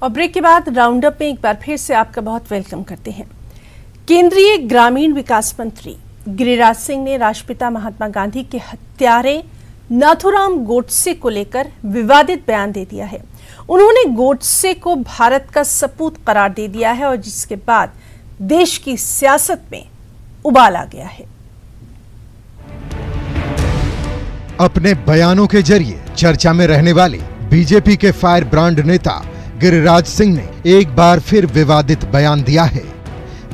और ब्रेक के बाद राउंड अप में एक बार फिर से आपका बहुत वेलकम करते हैं। केंद्रीय ग्रामीण विकास मंत्री गिरिराज सिंह ने राष्ट्रपिता महात्मा गांधी के हत्यारे नाथूराम गोडसे को लेकर विवादित बयान दे दिया है। उन्होंने गोडसे को भारत का सपूत करार दे दिया है और जिसके बाद देश की सियासत में उबाल आ गया है। अपने बयानों के जरिए चर्चा में रहने वाले बीजेपी के फायर ब्रांड नेता गिरिराज सिंह ने एक बार फिर विवादित बयान दिया है।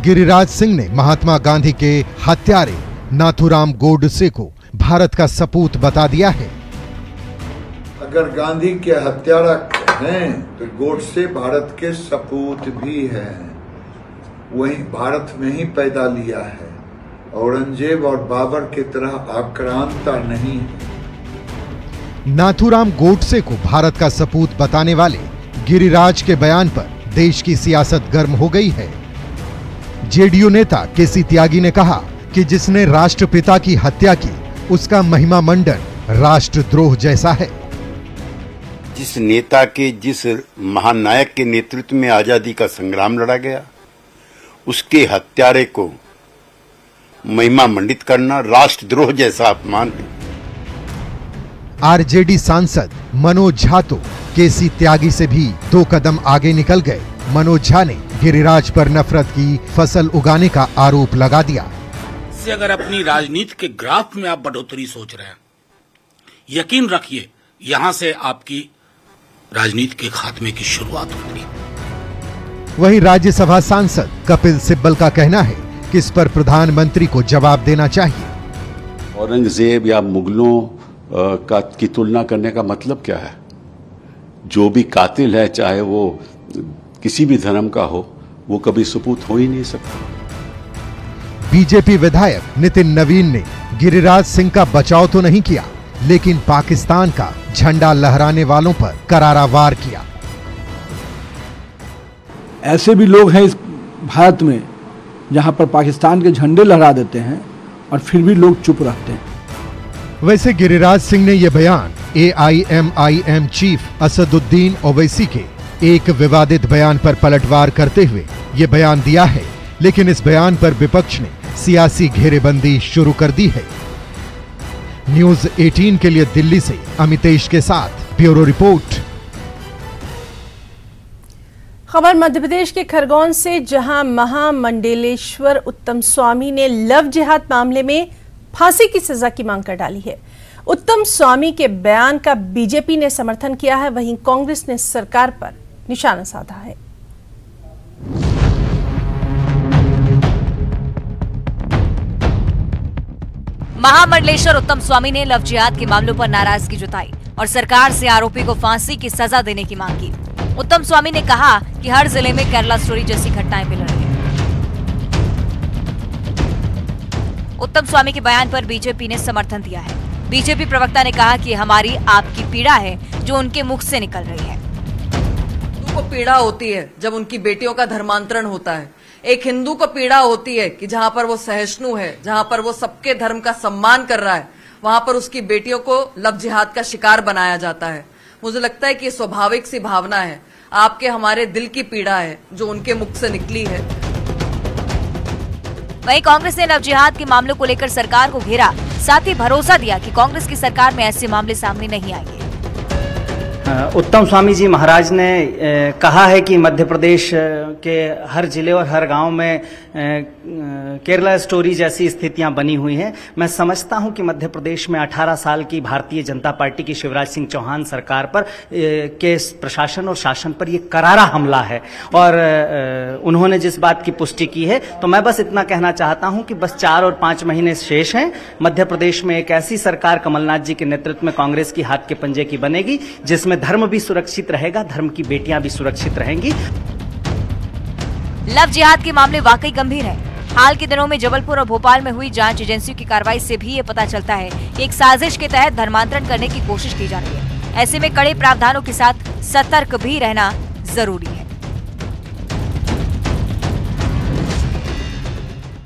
गिरिराज सिंह ने महात्मा गांधी के हत्यारे नाथूराम गोडसे को भारत का सपूत बता दिया है। अगर गांधी के हत्यारा हैं तो गोडसे भारत के सपूत भी हैं। वही भारत में ही पैदा लिया है। औरंगजेब और बाबर की तरह आक्रांता नहीं है। नाथूराम गोडसे को भारत का सपूत बताने वाले गिरिराज के बयान पर देश की सियासत गर्म हो गई है। जेडीयू नेता केसी त्यागी ने कहा कि जिसने राष्ट्रपिता की हत्या की उसका महिमा मंडन राष्ट्रद्रोह जैसा है। जिस नेता के, जिस महानायक के नेतृत्व में आजादी का संग्राम लड़ा गया, उसके हत्यारे को महिमा मंडित करना राष्ट्रद्रोह जैसा अपमान है। आरजेडी सांसद मनोज झा तो केसी त्यागी से भी 2 कदम आगे निकल गए। मनोज झा ने गिरिराज पर नफरत की फसल उगाने का आरोप लगा दिया। से अगर अपनी राजनीति के ग्राफ में आप बढ़ोतरी सोच रहे हैं, यकीन रखिए यहां से आपकी राजनीति के खात्मे की शुरुआत होगी। वहीं राज्यसभा सांसद कपिल सिब्बल का कहना है कि इस पर प्रधानमंत्री को जवाब देना चाहिए। औरंगजेब या मुगलों की तुलना करने का मतलब क्या है? जो भी कातिल है, चाहे वो किसी भी धर्म का हो, वो कभी सपूत हो ही नहीं सकता। बीजेपी विधायक नितिन नवीन ने गिरिराज सिंह का बचाव तो नहीं किया, लेकिन पाकिस्तान का झंडा लहराने वालों पर करारा वार किया। ऐसे भी लोग हैं इस भारत में जहां पर पाकिस्तान के झंडे लहरा देते हैं और फिर भी लोग चुप रहते हैं। वैसे गिरिराज सिंह ने यह बयान AIMIM चीफ असदुद्दीन ओवैसी के एक विवादित बयान पर पलटवार करते हुए यह बयान दिया है, लेकिन इस बयान पर विपक्ष ने सियासी घेरेबंदी शुरू कर दी है। न्यूज़ 18 के लिए दिल्ली से अमितेश के साथ ब्यूरो रिपोर्ट। खबर मध्य प्रदेश के खरगोन से, जहां महामंडलेश्वर उत्तम स्वामी ने लव जिहाद मामले में फांसी की सजा की मांग कर डाली है। उत्तम स्वामी के बयान का बीजेपी ने समर्थन किया है, वहीं कांग्रेस ने सरकार पर निशाना साधा है। महामंडलेश्वर उत्तम स्वामी ने लव जिहाद के मामलों पर नाराजगी जताई और सरकार से आरोपी को फांसी की सजा देने की मांग की। उत्तम स्वामी ने कहा कि हर जिले में केरला स्टोरी जैसी घटनाएं मिल रही हैं। उत्तम स्वामी के बयान पर बीजेपी ने समर्थन दिया है। बीजेपी प्रवक्ता ने कहा कि हमारी आपकी पीड़ा है जो उनके मुख से निकल रही है। हिंदू को पीड़ा होती है जब उनकी बेटियों का धर्मांतरण होता है। एक हिंदू को पीड़ा होती है कि जहां पर वो सहिष्णु है, जहां पर वो सबके धर्म का सम्मान कर रहा है, वहां पर उसकी बेटियों को लव जिहाद का शिकार बनाया जाता है। मुझे लगता है कि स्वाभाविक सी भावना है, आपके हमारे दिल की पीड़ा है जो उनके मुख से निकली है। वहीं कांग्रेस ने लव जिहाद के मामलों को लेकर सरकार को घेरा, साथ ही भरोसा दिया कि कांग्रेस की सरकार में ऐसे मामले सामने नहीं आएंगे। उत्तम स्वामी जी महाराज ने कहा है कि मध्य प्रदेश के हर जिले और हर गांव में केरला स्टोरी जैसी स्थितियां बनी हुई हैं। मैं समझता हूं कि मध्य प्रदेश में 18 साल की भारतीय जनता पार्टी की शिवराज सिंह चौहान सरकार पर के प्रशासन और शासन पर ये करारा हमला है और उन्होंने जिस बात की पुष्टि की है, तो मैं बस इतना कहना चाहता हूं कि बस 4 और 5 महीने शेष हैं। मध्य प्रदेश में एक ऐसी सरकार कमलनाथ जी के नेतृत्व में कांग्रेस की हाथ के पंजे की बनेगी, जिसमें धर्म भी सुरक्षित रहेगा, धर्म की बेटियां भी सुरक्षित रहेंगी। लव जिहाद के मामले वाकई गंभीर है। हाल के दिनों में जबलपुर और भोपाल में हुई जांच एजेंसियों की कार्रवाई से भी ये पता चलता है कि एक साजिश के तहत धर्मांतरण करने की कोशिश की जा रही है। ऐसे में कड़े प्रावधानों के साथ सतर्क भी रहना जरूरी है।